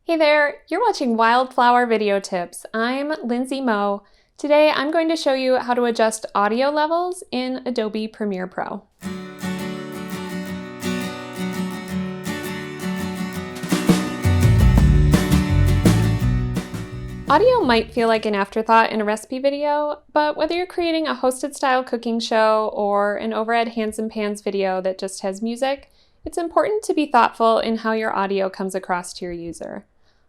Hey there, you're watching Wildflower Video Tips. I'm Lindsay Moe. Today I'm going to show you how to adjust audio levels in Adobe Premiere Pro. Audio might feel like an afterthought in a recipe video, but whether you're creating a hosted style cooking show or an overhead hands and pans video that just has music, it's important to be thoughtful in how your audio comes across to your user.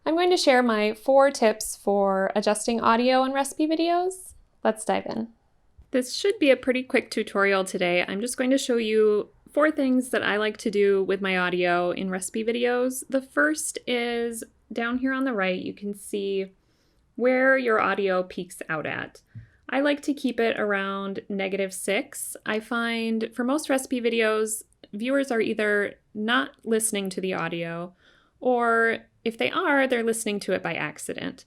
I'm going to share my 4 tips for adjusting audio in recipe videos. Let's dive in. This should be a pretty quick tutorial today. I'm just going to show you 4 things that I like to do with my audio in recipe videos. The first is down here on the right, you can see where your audio peaks out at. I like to keep it around -6. I find for most recipe videos, viewers are either not listening to the audio, or if they are, they're listening to it by accident.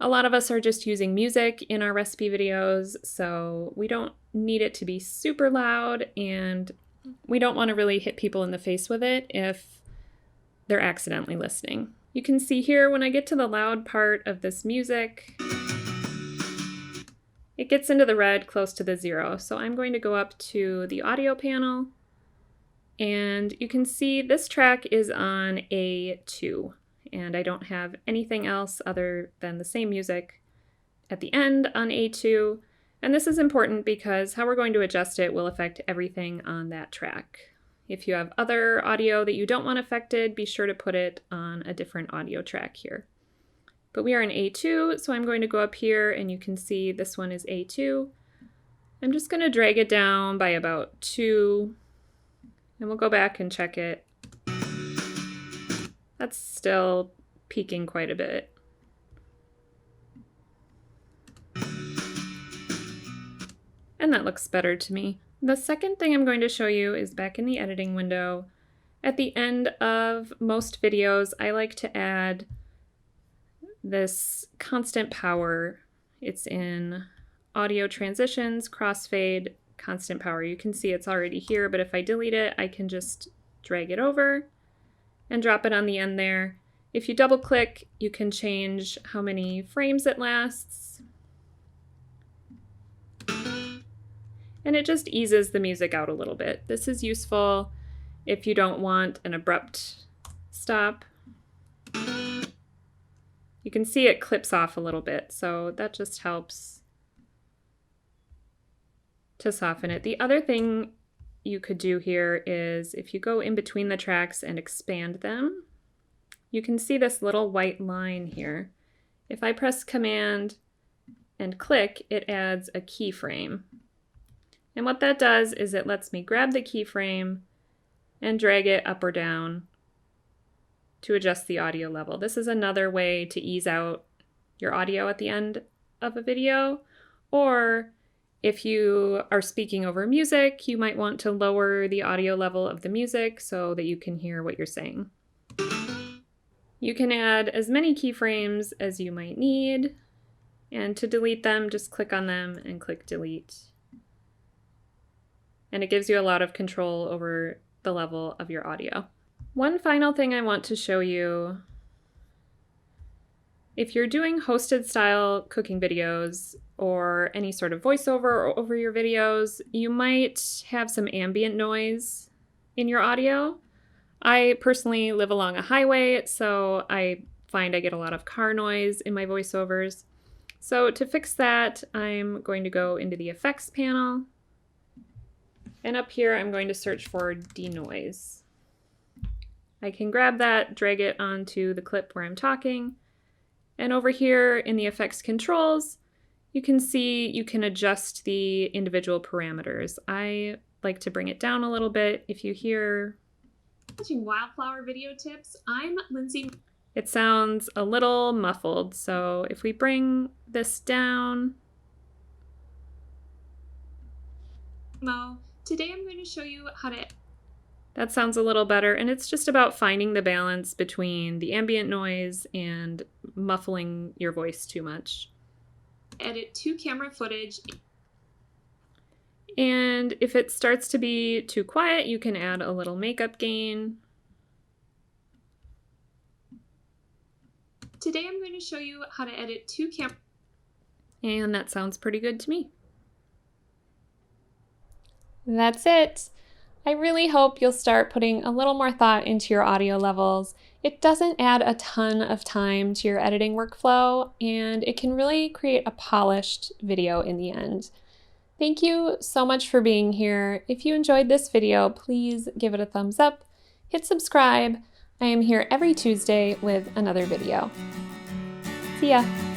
A lot of us are just using music in our recipe videos, so we don't need it to be super loud, and we don't want to really hit people in the face with it if they're accidentally listening. You can see here when I get to the loud part of this music, it gets into the red close to the 0. So I'm going to go up to the audio panel, and you can see this track is on A2, and I don't have anything else other than the same music at the end on A2. And this is important because how we're going to adjust it will affect everything on that track. If you have other audio that you don't want affected, be sure to put it on a different audio track here. But we are in A2, so I'm going to go up here and you can see this one is A2. I'm just going to drag it down by about 2, and we'll go back and check it. That's still peaking quite a bit. And that looks better to me. The second thing I'm going to show you is back in the editing window. At the end of most videos, I like to add this constant power. It's in audio transitions, crossfade, constant power. You can see it's already here, but if I delete it, I can just drag it over and drop it on the end there. If you double click, you can change how many frames it lasts. And it just eases the music out a little bit. This is useful if you don't want an abrupt stop. You can see it clips off a little bit, so that just helps to soften it. The other thing you could do here is if you go in between the tracks and expand them, you can see this little white line here. If I press Command and click, it adds a keyframe. And what that does is it lets me grab the keyframe and drag it up or down to adjust the audio level. This is another way to ease out your audio at the end of a video. Or if you are speaking over music, you might want to lower the audio level of the music so that you can hear what you're saying. You can add as many keyframes as you might need, and to delete them, just click on them and click delete. And it gives you a lot of control over the level of your audio. One final thing I want to show you, if you're doing hosted style cooking videos or any sort of voiceover over your videos, you might have some ambient noise in your audio. I personally live along a highway, so I find I get a lot of car noise in my voiceovers. So to fix that, I'm going to go into the effects panel. And up here, I'm going to search for Denoise. I can grab that, drag it onto the clip where I'm talking. And over here in the effects controls, you can see you can adjust the individual parameters. I like to bring it down a little bit. If you hear watching Wildflower Video Tips, I'm Lindsay. It sounds a little muffled, so if we bring this down. Today I'm going to show you how to... That sounds a little better, and it's just about finding the balance between the ambient noise and muffling your voice too much. Edit 2 camera footage. And if it starts to be too quiet, you can add a little makeup gain. Today I'm going to show you how to edit 2 cameras. And that sounds pretty good to me. That's it. I really hope you'll start putting a little more thought into your audio levels. It doesn't add a ton of time to your editing workflow, and it can really create a polished video in the end. Thank you so much for being here. If you enjoyed this video, please give it a thumbs up, hit subscribe. I am here every Tuesday with another video. See ya!